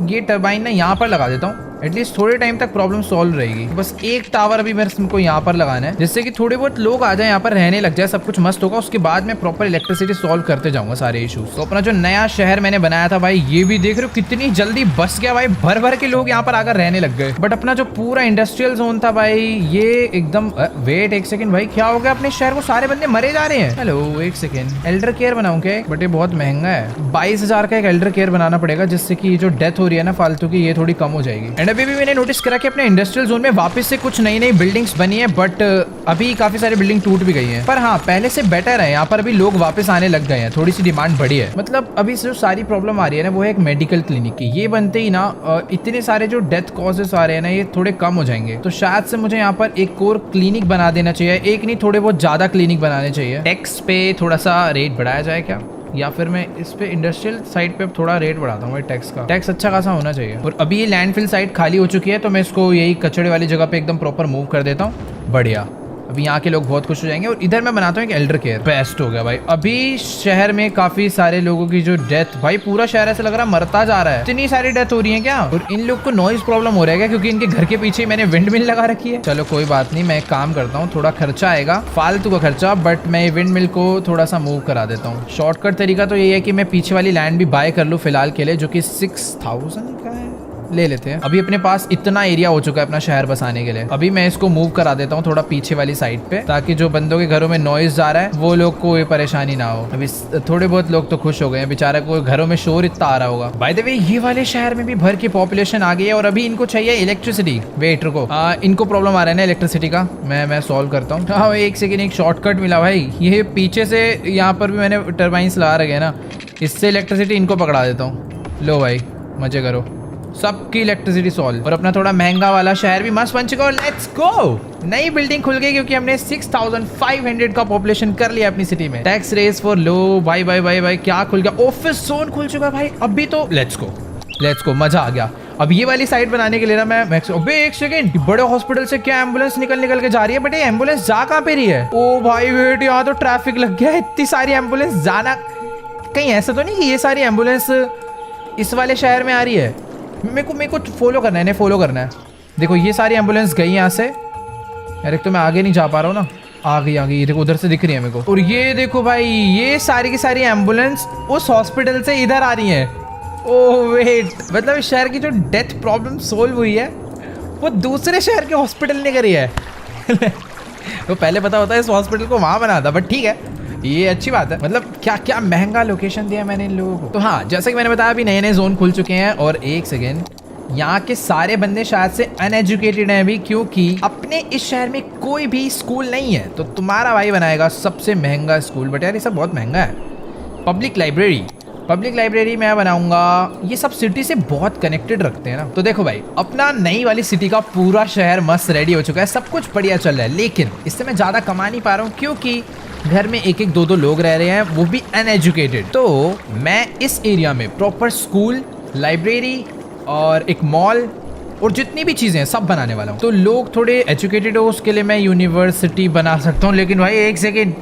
ये टरबाइन ना यहाँ पर लगा देता हूँ, एटलीस्ट थोड़े टाइम तक प्रॉब्लम सॉल्व रहेगी। बस एक टावर अभी मेरे को यहाँ पर लगाना है, जिससे कि थोड़े बहुत लोग आ जाए, यहाँ पर रहने लग जाए, सब कुछ मस्त होगा। उसके बाद मैं प्रॉपर इलेक्ट्रिसिटी सॉल्व करते जाऊंगा सारे इशूज। तो अपना जो नया शहर मैंने बनाया था भाई, ये भी देख रहे हो कितनी जल्दी बस गया भाई, भर भर के लोग यहाँ पर आकर रहने लग गए। बट अपना जो पूरा इंडस्ट्रियल जोन था भाई, ये एकदम वेट एक सेकंड भाई, क्या हो गया अपने शहर को, सारे बंदे मरे जा रहे हैं। हेलो एक सेकंड, एल्डर केयर बनाऊं क्या? बट ये बहुत महंगा है, 22,000 का एक एल्डर केयर बनाना पड़ेगा, जिससे कि जो डेथ हो रही है ना फालतू की, ये थोड़ी कम हो जाएगी। एंड अभी भी मैंने नोटिस करा कि अपने इंडस्ट्रियल जोन में वापस से कुछ नई नई बिल्डिंग्स बनी है, बट अभी काफी सारी बिल्डिंग टूट भी गई हैं। पर हाँ, पहले से बेटर है, यहाँ पर अभी लोग वापस आने लग गए हैं, थोड़ी सी डिमांड बढ़ी है। मतलब अभी जो सारी प्रॉब्लम आ रही है ना, वो है एक मेडिकल क्लिनिक की। ये बनते ही ना इतने सारे जो डेथ कॉजेस आ रहे हैं ना, ये थोड़े कम हो जाएंगे। तो शायद से मुझे यहाँ पर एक और क्लिनिक बना देना चाहिए, एक नहीं थोड़े बहुत ज्यादा क्लिनिक बनाने चाहिए। टैक्स पे थोड़ा सा रेट बढ़ाया जाए क्या, या फिर मैं इस पे इंडस्ट्रियल साइड पे थोड़ा रेट बढ़ाता हूँ टैक्स का। टैक्स अच्छा खासा होना चाहिए। और अभी ये लैंडफिल साइड खाली हो चुकी है, तो मैं इसको यही कचड़े वाली जगह पे एकदम प्रॉपर मूव कर देता हूँ। बढ़िया, अभी यहाँ के लोग बहुत खुश हो जाएंगे। और इधर मैं बनाता हूँ एक एल्डर केयर, बेस्ट हो गया भाई। अभी शहर में काफी सारे लोगों की जो डेथ, भाई पूरा शहर ऐसा लग रहा है मरता जा रहा है, इतनी सारी डेथ हो रही है क्या। और इन लोग को नॉइज प्रॉब्लम हो रहा है क्या, क्योंकि इनके घर के पीछे मैंने विंड मिल लगा रखी है। चलो कोई बात नहीं, मैं एक काम करता हूँ, थोड़ा खर्चा आएगा फालतू का खर्चा, बट मैं विंड मिल को थोड़ा सा मूव करा देता हूँ। शॉर्टकट तरीका तो ये है कि मैं पीछे वाली लैंड भी बाय कर लूँ फिलहाल के लिए, जो कि 6,000 का है, ले लेते हैं। अभी अपने पास इतना एरिया हो चुका है अपना शहर बसाने के लिए। अभी मैं इसको मूव करा देता हूँ थोड़ा पीछे वाली साइड पे, ताकि जो बंदों के घरों में नॉइज जा रहा है वो लोग को कोई परेशानी ना हो। अभी थोड़े बहुत लोग तो खुश हो गए हैं, बेचारा को घरों में शोर इतना आ रहा होगा। बाय द वे, ये वाले शहर में भी भर की पॉपुलेशन आ गई है, और अभी इनको चाहिए इलेक्ट्रिसिटी। वेट रुको, इनको प्रॉब्लम आ रहा है ना इलेक्ट्रिसिटी का, मैं सॉल्व करता हूँ। हाँ एक सेकेंड, एक शॉर्टकट मिला भाई। ये पीछे से यहाँ पर भी मैंने टर्बाइंस लगा रखे हैं ना, इससे इलेक्ट्रिसिटी इनको पकड़ा देता हूँ। लो भाई मजे करो, सबकी इलेक्ट्रिसिटी सॉल्व। और अपना थोड़ा महंगा वाला शहर भी मस्त बन चुका है। लेट्स गो, नई बिल्डिंग खुल गई, क्योंकि हमने 6,500 का पॉपुलेशन कर लिया अपनी सिटी में। टैक्स रेस फॉर लो, भाई भाई भाई भाई क्या खुल गया, ऑफिस जोन खुल चुका है भाई। अभी तो लेट्स गो, मजा आ गया। अब ये वाली साइड बनाने के लिए ना मैं अबे एक सेकंड, बड़े हॉस्पिटल से क्या एम्बुलेंस निकल के जा रही है, बट ये एम्बुलेंस जा कहाँ पे रही है? ओ भाई वेट, यहाँ तो ट्रैफिक लग गया, इतनी सारी एम्बुलेंस जाना, कहीं ऐसा तो नहीं कि ये सारी एम्बुलेंस इस वाले शहर में आ रही है? मेरे को फॉलो करना है, फॉलो करना है। देखो ये सारी एम्बुलेंस गई यहाँ से यार, एक तो मैं आगे नहीं जा पा रहा हूँ ना। आ गई ये देखो, उधर से दिख रही है मेरे को। और ये देखो भाई, ये सारी की सारी एम्बुलेंस उस हॉस्पिटल से इधर आ रही है। ओह वेट, मतलब इस शहर की जो डेथ प्रॉब्लम सोल्व हुई है, वो दूसरे शहर के हॉस्पिटल ने करी है। तो पहले पता होता है इस हॉस्पिटल को वहाँ बना था, बट ठीक है, ये अच्छी बात है। मतलब क्या क्या महंगा लोकेशन दिया मैंने इन लोगों को। तो हाँ, जैसे कि मैंने बताया, अभी नए नए जोन खुल चुके हैं। और एक सेकेंड, यहाँ के सारे बंदे शायद से अनएजुकेटेड हैं अभी, क्योंकि अपने इस शहर में कोई भी स्कूल नहीं है। तो तुम्हारा भाई बनाएगा सबसे महंगा स्कूल, बट यार ये सब बहुत महंगा है। पब्लिक लाइब्रेरी मैं बनाऊंगा। ये सब सिटी से बहुत कनेक्टेड रखते हैं ना। तो देखो भाई, अपना नई वाली सिटी का पूरा शहर मस्त रेडी हो चुका है, सब कुछ बढ़िया चल रहा है। लेकिन इससे मैं ज्यादा कमा नहीं पा रहा हूँ, क्योंकि घर में एक दो लोग रह रहे हैं, वो भी अनएजुकेटेड। तो मैं इस एरिया में प्रॉपर स्कूल, लाइब्रेरी और एक मॉल और जितनी भी चीजें हैं सब बनाने वाला हूँ। तो लोग थोड़े एजुकेटेड हो, उसके लिए मैं यूनिवर्सिटी बना सकता हूँ। लेकिन भाई एक सेकेंड,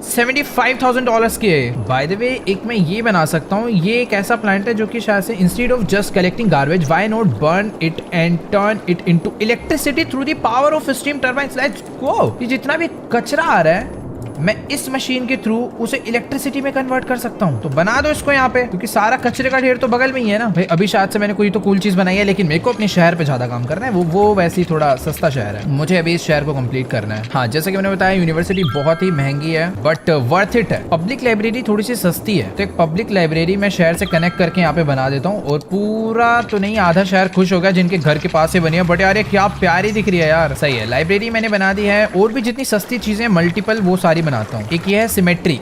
$75,000 की है। बाय द वे, एक मैं ये बना सकता हूँ। ये एक ऐसा प्लांट है जो कि शायद से instead of just collecting garbage, why not burn it and turn it into electricity through the power of steam turbines. Let's go. ये जितना भी कचरा आ रहा है, मैं इस मशीन के थ्रू उसे इलेक्ट्रिसिटी में कन्वर्ट कर सकता हूँ। तो बना दो इसको यहाँ पे, क्योंकि सारा कचरे का ढेर तो बगल में ही है ना भाई। अभी शायद से मैंने कोई तो कूल चीज बनाई है, लेकिन मेरे को अपने शहर पे ज्यादा काम करना है। वो वैसे ही थोड़ा सस्ता शहर है, मुझे अभी इस शहर को कंप्लीट करना है। हाँ, जैसे कि मैंने बताया, यूनिवर्सिटी बहुत ही महंगी है, बट वर्थ इट है। पब्लिक लाइब्रेरी थोड़ी सी सस्ती है, तो एक पब्लिक लाइब्रेरी मैं शहर से कनेक्ट करके यहाँ पे बना देता हूँ। और पूरा तो नहीं, आधा शहर खुश हो गया जिनके घर के पास से बनी है। बट यार ये क्या प्यारी दिख रही है यार। सही है, लाइब्रेरी मैंने बना दी है। और भी जितनी सस्ती चीजें मल्टीपल, वो सारी बनाता हूँ। एक ये है सिमेट्री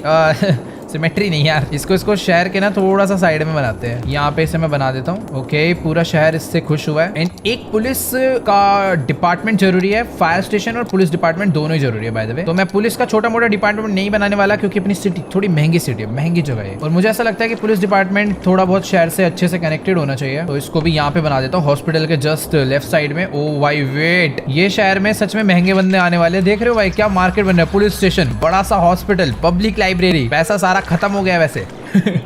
सिमेट्री नहीं यार, इसको शहर के ना थोड़ा सा साइड में बनाते हैं। यहाँ पे इसे मैं बना देता हूँ। ओके, पूरा शहर इससे खुश हुआ है। एंड एक पुलिस का डिपार्टमेंट जरूरी है, फायर स्टेशन और पुलिस डिपार्टमेंट दोनों ही जरूरी है बाय द वे। तो मैं पुलिस का छोटा मोटा डिपार्टमेंट नहीं बनाने वाला, क्योंकि अपनी सिटी थोड़ी महंगी सिटी है, महंगी जगह है, और मुझे ऐसा लगता है कि पुलिस डिपार्टमेंट थोड़ा बहुत शहर से अच्छे से कनेक्टेड होना चाहिए। तो इसको भी यहाँ पे बना देता हूँ, हॉस्पिटल के जस्ट लेफ्ट साइड में। ओ भाई वेट, ये शहर में सच में महंगे बंदे आने वाले, देख रहे हो भाई क्या मार्केट बन रहा है। पुलिस स्टेशन, बड़ा सा हॉस्पिटल, पब्लिक लाइब्रेरी, पैसा सारा खत्म हो गया वैसे।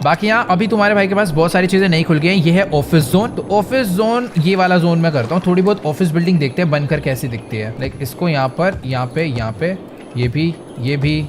बाकी यहाँ अभी तुम्हारे भाई के पास बहुत सारी चीजें नहीं खुल गई हैं। ये है ऑफिस जोन, तो ऑफिस जोन ये वाला जोन मैं करता हूँ। थोड़ी बहुत ऑफिस बिल्डिंग देखते हैं बनकर कैसी दिखती है। लाइक इसको यहाँ पर, यहाँ पे, ये भी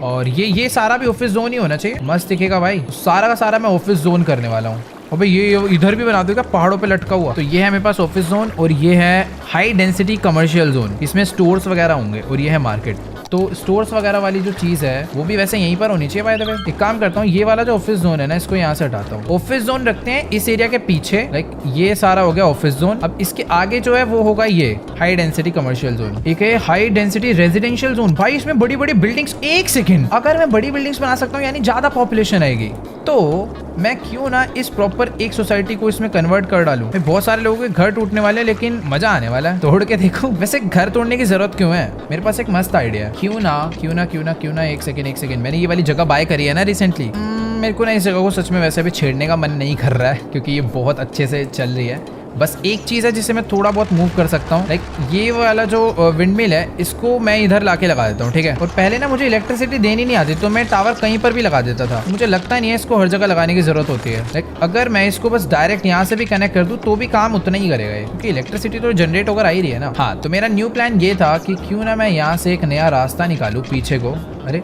और ये सारा भी ऑफिस जोन ही होना चाहिए, मस्त दिखेगा भाई। सारा का सारा मैं ऑफिस जोन करने वाला हूँ। अबे ये इधर भी बना दूंगा पहाड़ों पे लटका हुआ। तो ये है मेरे पास ऑफिस जोन, और ये है हाई डेंसिटी कमर्शियल जोन, इसमें स्टोर्स वगैरह होंगे, और ये है मार्केट। तो स्टोर्स वगैरह वाली जो चीज है वो भी वैसे यहीं पर होनी चाहिए बाय द वे। एक काम करता हूँ, ये वाला जो ऑफिस जोन है ना, इसको यहाँ से हटाता हूँ। ऑफिस जोन रखते हैं इस एरिया के पीछे। लाइक ये सारा हो गया ऑफिस जोन। अब इसके आगे जो है वो होगा ये हाई डेंसिटी कमर्शियल जोन। एक है हाई डेंसिटी रेजिडेंशियल जोन। भाई इसमें बड़ी बड़ी बिल्डिंग्स, एक सेकेंड, अगर मैं बड़ी बिल्डिंग्स बना सकता हूँ यानी ज्यादा पॉपुलेशन आएगी, तो मैं क्यों ना इस प्रॉपर एक सोसाइटी को इसमें कन्वर्ट कर डालूं। बहुत सारे लोगों के घर टूटने वाले हैं, लेकिन मजा आने वाला है, तोड़ के देखो। वैसे घर तोड़ने की जरूरत क्यों है, मेरे पास एक मस्त आइडिया है। क्यों ना एक सेकंड, मैंने ये वाली जगह बाय करी है ना रिसेंटली। मेरे को ना इस जगह को सच में वैसे भी छेड़ने का मन नहीं कर रहा है, क्योंकि ये बहुत अच्छे से चल रही है। बस एक चीज है जिसे मैं थोड़ा बहुत मूव कर सकता हूँ। लाइक ये वाला जो विंडमिल है, इसको मैं इधर लाके लगा देता हूँ, ठीक है। और पहले ना मुझे इलेक्ट्रिसिटी देनी नहीं आती, तो मैं टावर कहीं पर भी लगा देता था। मुझे लगता नहीं है इसको हर जगह लगाने की जरूरत होती है। लाइक अगर मैं इसको बस डायरेक्ट यहाँ से भी कनेक्ट कर दूँ तो भी काम उतना ही करेगा, क्योंकि इलेक्ट्रिसिटी तो जनरेट होकर आ ही रही है ना। हाँ, तो मेरा न्यू प्लान ये था कि क्यों ना मैं यहाँ से एक नया रास्ता निकालूं पीछे को। अरे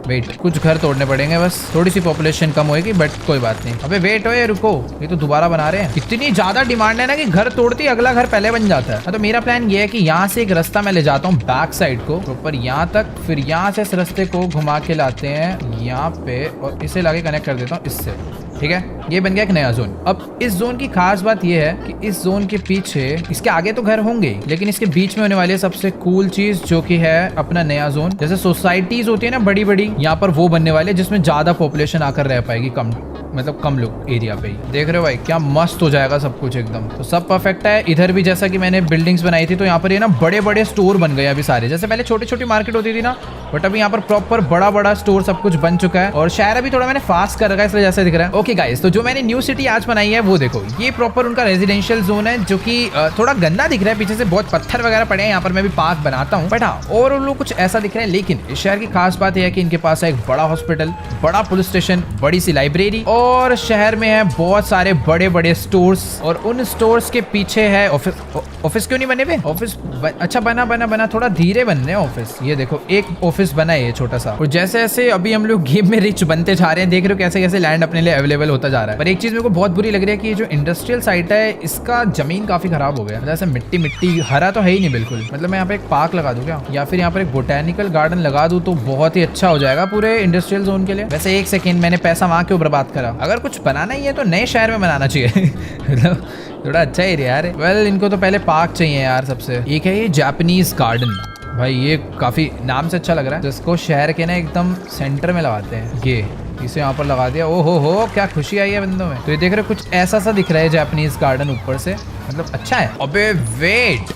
वेट, कुछ घर तोड़ने पड़ेंगे, बस थोड़ी सी पॉपुलेशन कम होएगी, बट कोई बात नहीं। अबे वेट, ओए रुको, ये तो दोबारा बना रहे हैं। इतनी ज्यादा डिमांड है ना कि घर तोड़ते ही अगला घर पहले बन जाता है। तो मेरा प्लान ये है कि यहाँ से एक रास्ता मैं ले जाता हूँ बैक साइड को प्रॉपर यहाँ तक, फिर यहाँ से इस रास्ते को घुमा के लाते हैं यहाँ पे, और इसे लाके कनेक्ट कर देता हूँ इससे, ठीक है। ये बन गया एक नया जोन। अब इस जोन की खास बात ये है कि इस जोन के पीछे, इसके आगे तो घर होंगे, लेकिन इसके बीच में होने वाली सबसे कूल चीज जो कि है अपना नया जोन। जैसे सोसाइटीज होती है ना बड़ी बड़ी, यहाँ पर वो बनने वाले जिसमें ज्यादा पॉपुलेशन आकर रह पाएगी, कम लोग एरिया पे ही। देख रहे हो भाई क्या मस्त हो जाएगा सब कुछ एकदम। तो सब परफेक्ट है। इधर भी जैसा कि मैंने बिल्डिंग्स बनाई थी, तो यहाँ पर ये ना बड़े बड़े स्टोर बन गए अभी सारे। जैसे पहले छोटी छोटी मार्केट होती थी ना, बट अभी यहाँ पर प्रॉपर बड़ा बड़ा स्टोर सब कुछ बन चुका है। और शहर अभी थोड़ा मैंने फास्ट कर रखा है, इसलिए जैसे दिख रहा है। ओके गाइस, तो जो मैंने न्यू सिटी आज बनाई है वो देखो, ये प्रॉपर उनका रेजिडेंशियल जोन है, जो कि थोड़ा गंदा दिख रहा है, पीछे से बहुत पत्थर वगैरह पड़े हैं। यहाँ पर मैं भी पार्क बनाता हूँ, बट हाँ और लोग कुछ ऐसा दिख रहा है। लेकिन इस शहर की खास बात यह है कि इनके पास है एक बड़ा हॉस्पिटल, बड़ा पुलिस स्टेशन, बड़ी सी लाइब्रेरी, और शहर में है बहुत सारे बड़े बड़े स्टोर्स, और उन स्टोर्स के पीछे है ऑफिस। ऑफिस क्यों नहीं बने बे? ऑफिस अच्छा बना, थोड़ा धीरे बन रहे हैं ऑफिस। ये देखो एक ऑफिस बना है ये छोटा सा। और जैसे जैसे अभी हम लोग गेम में रिच बनते जा रहे हैं, देख रहे हो कैसे कैसे लैंड अपने लिए अवेलेबल होता जा रहा है। पर एक चीज मेरे को बहुत बुरी लग रही है कि ये जो इंडस्ट्रियल साइट है, इसका जमीन काफी खराब हो गया। जैसे मिट्टी हरा तो है ही नहीं बिल्कुल। मतलब मैं यहाँ पे एक पार्क लगा दूं क्या, या फिर यहाँ पर एक बोटेनिकल गार्डन लगा दूं, तो बहुत ही अच्छा हो जाएगा पूरे इंडस्ट्रियल जोन के लिए। वैसे एक सेकेंड, मैंने पैसा वहां क्यों बर्बाद करा? अगर कुछ बनाना ही है तो नए शहर में बनाना चाहिए। मतलब थोड़ा अच्छा एरिया यार। वेल इनको तो पहले पार्क चाहिए यार सबसे। एक है ये जापानीज गार्डन, भाई ये काफी नाम से अच्छा लग रहा है। जिसको शहर के ना एकदम सेंटर में लगाते हैं, ये इसे यहाँ पर लगा दिया। ओ हो क्या खुशी आई है बंदों में। तो ये देख रहे हो कुछ ऐसा सा दिख रहा है जापानीज गार्डन ऊपर से, मतलब अच्छा है। अबे वेट,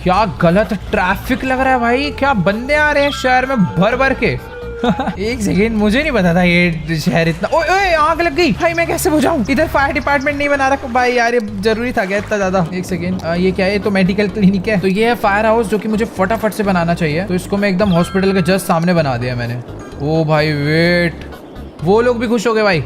क्या गलत ट्रैफिक लग रहा है भाई, क्या बंदे आ रहे हैं शहर में भर भर के। एक सेकेंड, मुझे नहीं पता था ये शहर इतना। ओए ओए आग लग गई भाई, मैं कैसे बुझाऊं? इधर फायर डिपार्टमेंट नहीं बना रखा भाई यार, ये जरूरी था क्या इतना ज्यादा? एक सेकेंड, ये क्या है? तो मेडिकल क्लिनिक है। तो ये है फायर हाउस, जो कि मुझे फटाफट से बनाना चाहिए। तो इसको मैं एकदम हॉस्पिटल के जस्ट सामने बना दिया मैंने। ओ भाई वेट, वो लोग भी खुश हो गए भाई।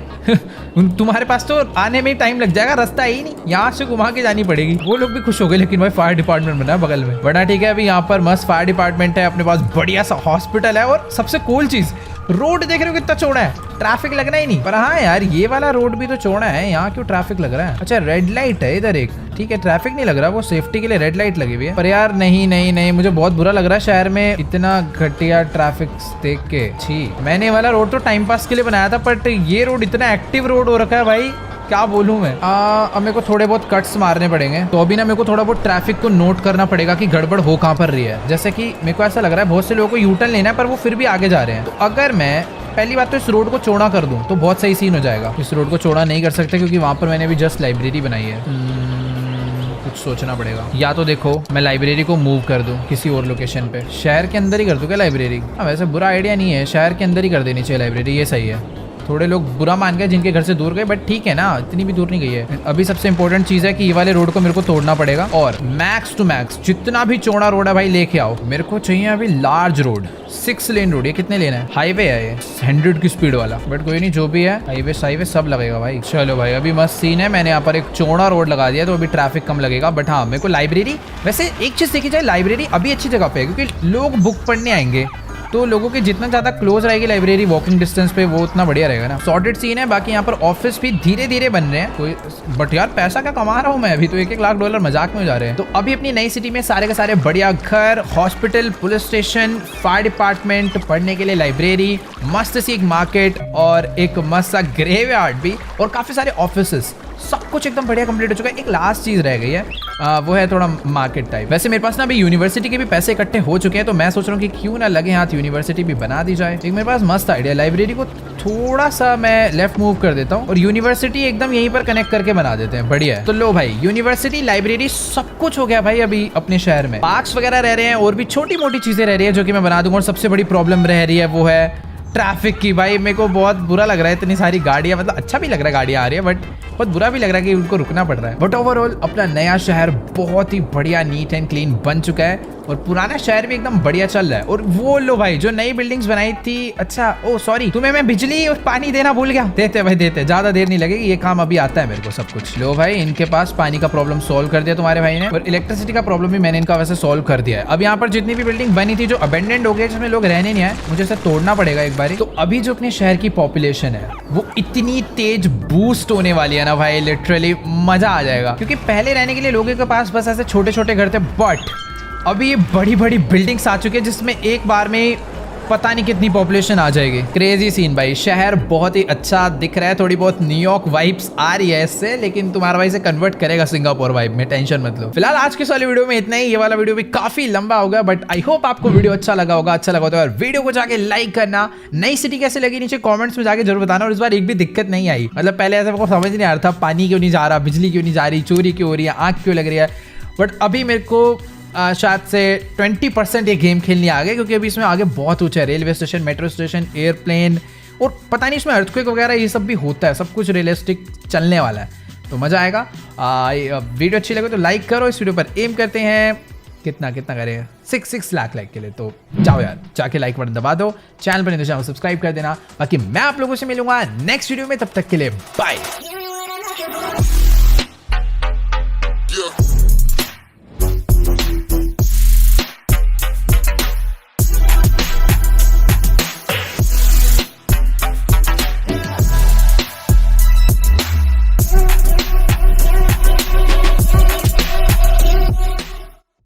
तुम्हारे पास तो आने में टाइम लग जाएगा, रास्ता ही नहीं, यहाँ से घुमा के जानी पड़ेगी। वो लोग भी खुश हो गए, लेकिन भाई फायर डिपार्टमेंट बना है बगल में, बड़ा ठीक है। अभी यहाँ पर मस्त फायर डिपार्टमेंट है, अपने पास बढ़िया सा हॉस्पिटल है, और सबसे कूल चीज रोड देख रहे हो कितना चौड़ा है, ट्रैफिक लगना ही नहीं। पर हाँ यार, ये वाला रोड भी तो चौड़ा है, यहाँ क्यों ट्रैफिक लग रहा है? अच्छा रेड लाइट है इधर एक, ठीक है ट्रैफिक नहीं लग रहा, वो सेफ्टी के लिए रेड लाइट लगी हुई है। पर यार नहीं, मुझे बहुत बुरा लग रहा है शहर में इतना घटिया ट्रैफिक देख के। छी, मैंने वाला रोड तो टाइम पास के लिए बनाया था, बट ये रोड इतना एक्टिव रोड हो रखा है भाई, क्या बोलूं मैं। अब मेरे को थोड़े बहुत कट्स मारने पड़ेंगे, तो अभी ना मेरे को थोड़ा बहुत ट्रैफिक को नोट करना पड़ेगा कि गड़बड़ हो कहाँ पर रही है। जैसे कि मेरे को ऐसा लग रहा है बहुत से लोगों को यूटर्न लेना है पर वो फिर भी आगे जा रहे हैं। तो अगर मैं पहली बात तो इस रोड को चौड़ा कर दूं तो बहुत सही सीन हो जाएगा। इस रोड को चौड़ा नहीं कर सकते क्योंकि वहां पर मैंने अभी जस्ट लाइब्रेरी बनाई है। कुछ सोचना पड़ेगा। या तो देखो मैं लाइब्रेरी को मूव कर दूं किसी और लोकेशन पे, शहर के अंदर ही कर दूं क्या लाइब्रेरी। वैसे बुरा आइडिया नहीं है, शहर के अंदर ही कर देनी चाहिए लाइब्रेरी, ये सही है। थोड़े लोग बुरा मान गए जिनके घर से दूर गए, बट ठीक है ना, इतनी भी दूर नहीं गई है। अभी सबसे इंपॉर्टेंट चीज है कि ये वाले रोड को मेरे को तोड़ना पड़ेगा और मैक्स टू मैक्स जितना भी चौड़ा रोड है भाई लेके आओ। मेरे को चाहिए अभी लार्ज रोड, 6 लेन रोड। ये कितने लेना है? हाईवे है ये 100 की स्पीड वाला, बट कोई नहीं, जो भी है हाईवे सब लगेगा भाई। चलो भाई अभी मस्त सीन है। मैंने यहाँ पर एक चौड़ा रोड लगा दिया तो अभी ट्रैफिक कम लगेगा। बट हाँ मेरे को लाइब्रेरी, वैसे एक चीज देखी जाए, लाइब्रेरी अभी अच्छी जगह पे है क्योंकि लोग बुक पढ़ने आएंगे, तो लोगों के जितना ज्यादा क्लोज रहेगी लाइब्रेरी वॉकिंग डिस्टेंस पे वो उतना बढ़िया रहेगा ना। सॉर्टेड सीन है। बाकी यहाँ पर ऑफिस भी धीरे धीरे बन रहे हैं कोई, बट यार पैसा क्या कमा रहा हूँ मैं अभी, तो $1-1 लाख मजाक में हो जा रहे हैं। तो अभी अपनी नई सिटी में सारे के सारे बढ़िया घर, hospital, police station, fire department, पढ़ने के लिए लाइब्रेरी, मस्त सी एक मार्केट और एक मस्त सा ग्रेवयार्ड भी और काफी सारे ऑफिसेस, सब कुछ एकदम बढ़िया कंप्लीट हो चुका है। एक लास्ट चीज रह गई है, वो है थोड़ा मार्केट टाइप। वैसे मेरे पास ना अभी यूनिवर्सिटी के भी पैसे इकट्ठे हो चुके हैं, तो मैं सोच रहा हूँ कि क्यों ना लगे हाथ यूनिवर्सिटी भी बना दी जाए। एक मेरे पास मस्त आइडिया, लाइब्रेरी को थोड़ा सा मैं लेफ्ट मूव कर देता हूँ और यूनिवर्सिटी एकदम यहीं पर कनेक्ट करके बना देते हैं। बढ़िया है। तो लो भाई यूनिवर्सिटी, लाइब्रेरी, सब कुछ हो गया भाई अभी अपने शहर में। पार्क्स वगैरह रह रहे हैं और भी छोटी मोटी चीजें रह रही है जो कि मैं बना दूंगा। और सबसे बड़ी प्रॉब्लम रह रही है वो है ट्रैफिक की। भाई मेरे को बहुत बुरा लग रहा है, इतनी सारी गाड़ियां, मतलब अच्छा भी लग रहा है गाड़ियां आ रही है, बट बहुत बुरा भी लग रहा है कि उनको रुकना पड़ रहा है। बट ओवरऑल अपना नया शहर बहुत ही बढ़िया नीट एंड क्लीन बन चुका है और पुराना शहर भी एकदम बढ़िया चल रहा है। और वो लो भाई जो नई बिल्डिंग्स बनाई थी, अच्छा ओ सॉरी, तुम्हें मैं बिजली और पानी देना भूल गया। देते भाई देते, ज्यादा देर नहीं लगेगी, ये काम अभी आता है मेरे को सब कुछ। लो भाई इनके पास पानी का प्रॉब्लम सॉल्व कर दिया तुम्हारे भाई ने, और इलेक्ट्रिसिटी का प्रॉब्लम भी मैंने इनका वैसे सॉल्व कर दिया है। अब यहाँ पर जितनी भी बिल्डिंग बनी थी जो अबेंडेंड हो गई, जिसमें लोग रहने नहीं आए, मुझे इसे तोड़ना पड़ेगा एक बार। तो अभी जो अपने शहर की पॉपुलेशन है वो इतनी तेज बूस्ट होने वाली है ना भाई, लिटरली मजा आ जाएगा। क्योंकि पहले रहने के लिए लोगों के पास बस ऐसे छोटे छोटे घर थे, बट अभी ये बड़ी बड़ी बिल्डिंग्स आ चुकी है जिसमें एक बार में पता नहीं कितनी पॉपुलेशन आ जाएगी। क्रेजी सीन भाई, शहर बहुत ही अच्छा दिख रहा है। थोड़ी बहुत न्यूयॉर्क वाइब्स आ रही है इससे, लेकिन तुम्हारा भाई से कन्वर्ट करेगा सिंगापुर वाइब में, टेंशन मत लो। फिलहाल आज के वाले वीडियो में इतना ही। ये वाला वीडियो भी काफी लंबा होगा, बट आई होप आपको वीडियो अच्छा लगा होगा। अच्छा लगा तो यार वीडियो को जाके लाइक करना। नई सिटी कैसे लगी नीचे कॉमेंट्स में जाके जरूर बताना। और इस बार एक भी दिक्कत नहीं आई, मतलब पहले ऐसा मेरे को समझ नहीं आ रहा था पानी क्यों नहीं जा रहा, बिजली क्यों नहीं जा रही, चोरी क्यों हो रही है, आँख क्यों लग रही है। बट अभी मेरे को शायद से 20% ये गेम खेलने आ गए, क्योंकि अभी इसमें आगे बहुत ऊंचा है। Railway station, metro station, airplane, और पता नहीं इसमें अर्थक्वेक वगैरह ये सब भी होता है। सब कुछ रियलिस्टिक चलने वाला है, तो मज़ा आएगा। वीडियो अच्छी लगे तो लाइक करो। इस वीडियो पर एम करते हैं कितना करें 6 लाख लाइक के लिए। तो जाओ यार जाके लाइक बटन दबा दो, चैनल पर नहीं तो चैनल सब्सक्राइब कर देना। बाकी मैं आप लोगों से मिलूंगा नेक्स्ट वीडियो में, तब तक के लिए बाय।